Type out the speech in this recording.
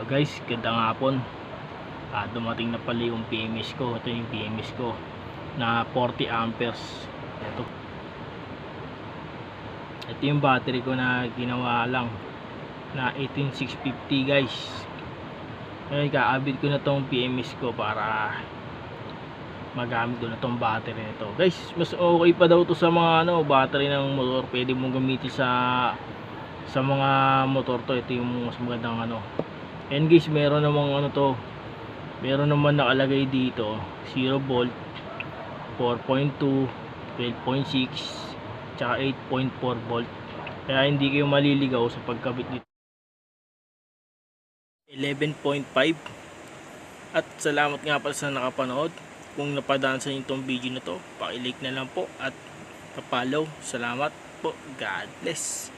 Guys, gandang hapon. Dumating na pala yung PMS ko. Ito yung PMS ko na 40 amperes. Ito yung battery ko na ginawa lang na 18650 guys. Ngayon kaabit ko na tong PMS ko para magamit ko na tong battery nito. Guys, mas okay pa daw to sa mga battery ng motor. Pwede mong gamitin sa mga motor to. Ito yung mas magandang and guys, meron namang meron naman nakalagay dito 0 volt, 4.2, 12.6 tsaka 8.4 volt. Kaya hindi kayo maliligaw sa pagkabit nito. 11.5. At salamat nga pala sa nakapanood. Kung napadaan sa inyo itong video na to, paki-like na lang po at pa-follow. Salamat po. God bless.